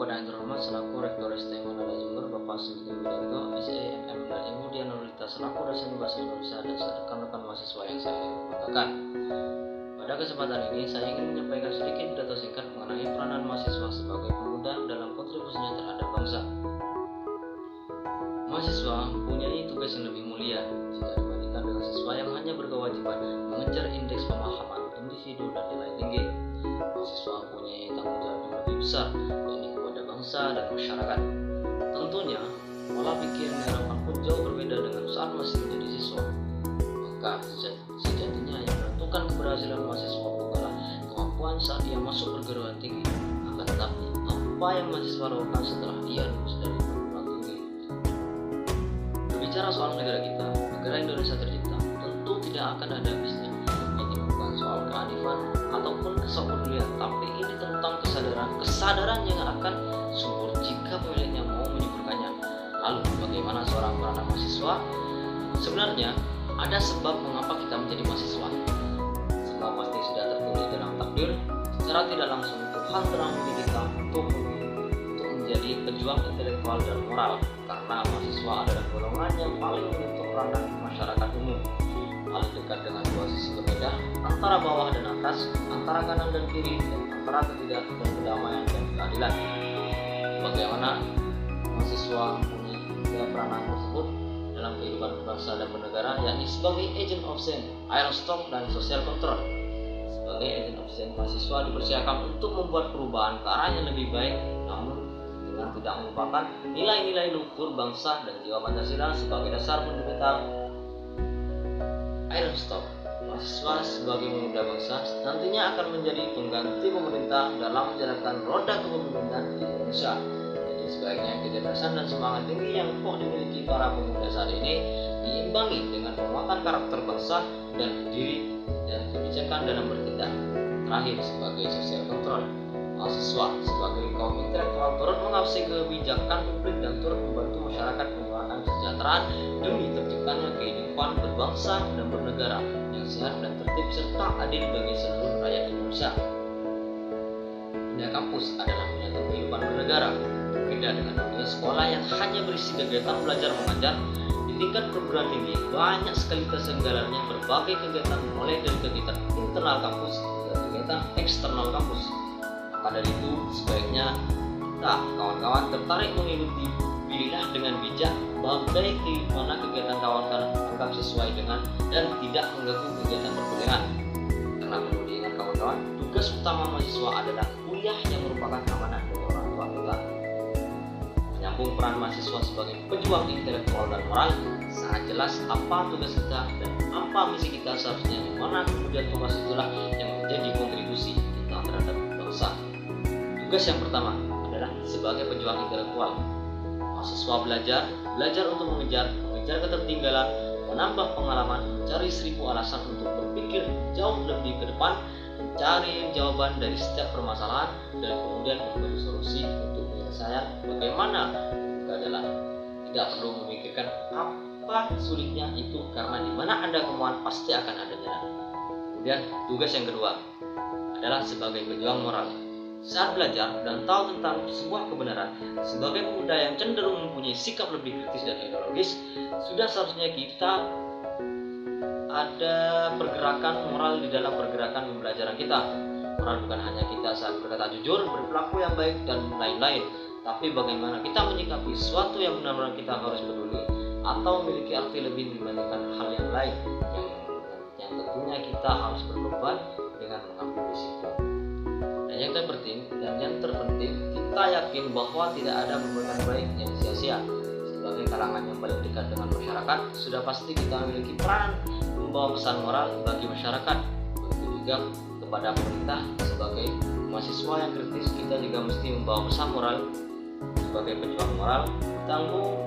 Kepada yang terhormat selaku Rektor STM Mandala Jember, Bapak Sugeng Widarto, SEMM dan Ibu Dian Nurita selaku dosen bahasa Indonesia dan rekan-rekan mahasiswa yang saya banggakan. Pada kesempatan ini saya ingin menyampaikan sedikit pidato singkat mengenai peranan mahasiswa sebagai pemuda dalam kontribusinya terhadap bangsa. Mahasiswa mempunyai tugas yang lebih mulia jika dibandingkan dengan siswa yang hanya berkewajiban mengejar indeks pemahaman individu dan nilai tinggi. Mahasiswa mempunyai tanggung jawab yang lebih besar, yakni kepada bangsa dan masyarakat. Tentunya, pola pikir dan harapan pun jauh berbeda dengan saat masih menjadi siswa. Maka sejatinya yang menentukan keberhasilan mahasiswa bukanlah kemampuan saat ia masuk perguruan tinggi, akan tetapi apa yang mahasiswa lakukan setelah ia lulus dari perguruan tinggi. Berbicara soal negara kita, negara Indonesia tercipta, tentu tidak akan ada habisnya. Ini bukan soal kearifan ataupun kepedulian, tapi ini tentang kesadaran yang akan subur jika pemiliknya mau menyuburkannya. Lalu, bagaimana seorang peranan mahasiswa? Sebenarnya, ada sebab mengapa kita menjadi mahasiswa. Semua pasti sudah tertulis dalam takdir. Secara tidak langsung Tuhan telah memilih kita untuk menjadi pejuang intelektual dan moral, karena mahasiswa adalah golongan yang paling menyentuh ranah masyarakat umum, paling dekat dengan dua sisi berbeda antara bawah dan atas, antara kanan dan kiri, dan antara ketidak dan kedamaian dan keadilan. Bagaimana mahasiswa mempunyai peranan tersebut dalam kehidupan bangsa dan bernegara, yakni sebagai agent of change, iron stock dan social control. Sebagai agent of change, mahasiswa dipersiapkan untuk membuat perubahan ke arah yang lebih baik, namun dengan tidak melupakan nilai-nilai luhur bangsa dan jiwa Pancasila sebagai dasar fundamental. Iron stock, mahasiswa sebagai pemuda bangsa nantinya akan menjadi pengganti pemerintah dalam menjalankan roda kepemimpinan di Indonesia. Jadi sebaiknya kecerdasan dan semangat tinggi yang kok dimiliki para pemuda saat ini diimbangi dengan penguatan karakter bangsa dan diri dan kebijakan dalam bertindak. Terakhir, sebagai social control, mahasiswa sebagai kaum intelektual turut mengawasi kebijakan publik dan turut membantu masyarakat menyuarakan kesejahteraan demi terciptanya kehidupan berbangsa dan bernegara yang sehat dan tertib serta adil bagi seluruh rakyat Indonesia. Dunia kampus adalah menyatu kehidupan bernegara, berbeda dengan dunia sekolah yang hanya berisi kegiatan belajar mengajar. Di tingkat perguruan tinggi banyak sekali kesenggalaannya berbagai kegiatan, mulai dari kegiatan internal kampus hingga kegiatan eksternal kampus. Maka dari itu sebaiknya kita kawan-kawan tertarik mengikuti, pilihlah dengan bijak bagaimana kegiatan kawan-kawan anggap sesuai dengan dan tidak mengganggu kegiatan perkuliahan. Karena perlu diingat kawan-kawan, tugas utama mahasiswa adalah kuliah yang merupakan amanah dari orang tua kita. Menyambung peran mahasiswa sebagai pejuang intelektual dan moral, sangat jelas apa tugas kita dan apa misi kita seharusnya, dimana kemudian tugas itulah yang menjadi kontribusi kita terhadap bangsa. Tugas yang pertama adalah sebagai pejuang intelektual. Mahasiswa belajar untuk mengejar ketertinggalan, menambah pengalaman, mencari 1000 alasan untuk berpikir jauh lebih ke depan, mencari jawaban dari setiap permasalahan, dan kemudian memberi solusi untuk penyelesaian. Bagaimana adalah tidak perlu memikirkan apa sulitnya itu, karena di mana ada kemauan pasti akan ada jalan. Kemudian tugas yang kedua adalah sebagai pejuang moral. Saat belajar dan tahu tentang sebuah kebenaran, sebagai pemuda yang cenderung mempunyai sikap lebih kritis dan ideologis, sudah seharusnya kita ada pergerakan moral di dalam pergerakan pembelajaran kita. Moral bukan hanya kita saat berkata jujur, berperilaku yang baik, dan lain-lain, tapi bagaimana kita menyikapi sesuatu yang benar-benar kita harus peduli atau memiliki arti lebih dibandingkan hal yang lain yang tentunya kita harus berkorban dengan mengambil risiko. Dan yang terpenting, kita yakin bahwa tidak ada perbuatan baik yang sia-sia. Sebagai kalangan yang paling dekat dengan masyarakat, sudah pasti kita memiliki peran membawa pesan moral bagi masyarakat. Begitu juga kepada pemerintah, sebagai mahasiswa yang kritis, kita juga mesti membawa pesan moral. Sebagai pejuang moral,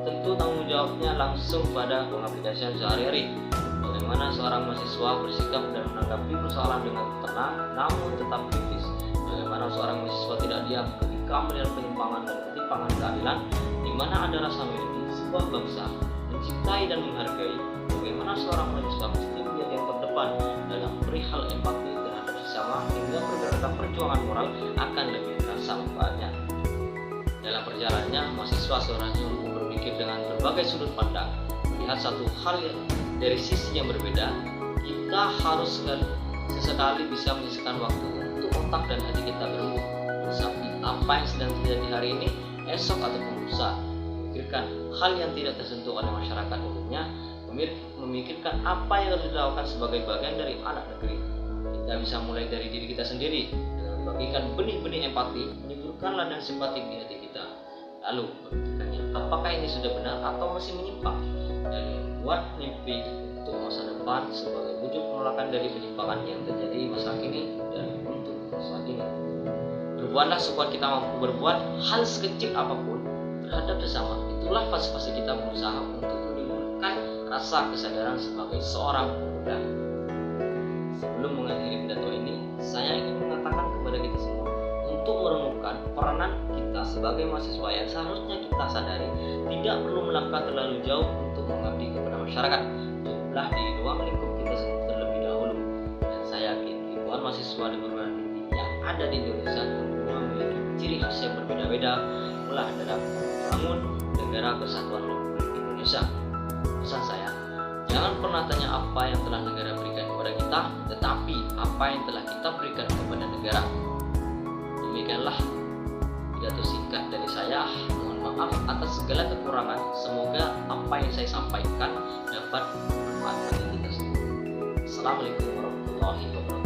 tentu tanggung jawabnya langsung pada pengaplikasian sehari-hari. Bagaimana seorang mahasiswa bersikap dan menanggapi persoalan dengan tenang namun tetap kritis. Bagaimana seorang mahasiswa tidak diam ketika melihat penyimpangan dan ketimpangan keadilan, di mana ada rasa memiliki sebuah bangsa, mencintai dan menghargai. Bagaimana seorang mahasiswa mesti menjadi yang terdepan dalam perihal empati terhadap sesama, hingga pergerakan perjuangan moral akan lebih terasa manfaatnya. Dalam perjalanannya, mahasiswa seharusnya mampu berpikir dengan berbagai sudut pandang, melihat satu hal dari sisi yang berbeda. Kita harus sesekali bisa menyisihkan waktu untuk otak dan hati kita berembuk, meresapi apa yang sedang terjadi hari ini, esok ataupun lusa, memikirkan hal yang tidak tersentuh oleh masyarakat umumnya, memikirkan apa yang harus dilakukan sebagai bagian dari anak negeri. Kita bisa mulai dari diri kita sendiri dengan membagikan benih-benih empati, menyuburkan ladang simpatik di hati kita. Lalu berpikirnya, apakah ini sudah benar atau masih menyimpang, dan membuat mimpi untuk masa depan sebagai wujud penolakan dari penyimpangan yang terjadi masa kini dan untuk masa kini. Berbuatlah supaya kita mampu berbuat hal sekecil apapun terhadap sesama. Itulah fase-fase kita berusaha untuk menimbulkan rasa kesadaran sebagai seorang pemuda. Sebelum mengakhiri pidato ini, saya ingin mengatakan kepada kita semua untuk merenungkan peranan kita sebagai mahasiswa yang seharusnya kita sadari tidak perlu melangkah terlalu jauh untuk mengabdi kepada masyarakat. Cukuplah di ruang lingkup kita terlebih dahulu. Dan saya yakin ribuan mahasiswa di perguruan tinggi yang ada di Indonesia tentunya memiliki ciri khas yang berbeda-beda, mulai dalam membangun negara kesatuan Republik Indonesia. Pesan saya, jangan pernah tanya apa yang telah negara berikan kepada kita, tetapi apa yang telah kita berikan kepada negara. Demikianlah pidato singkat dari saya. Mohon maaf atas segala kekurangan. Semoga apa yang saya sampaikan dapat bermanfaat bagi kita semua. Assalamualaikum warahmatullahi wabarakatuh.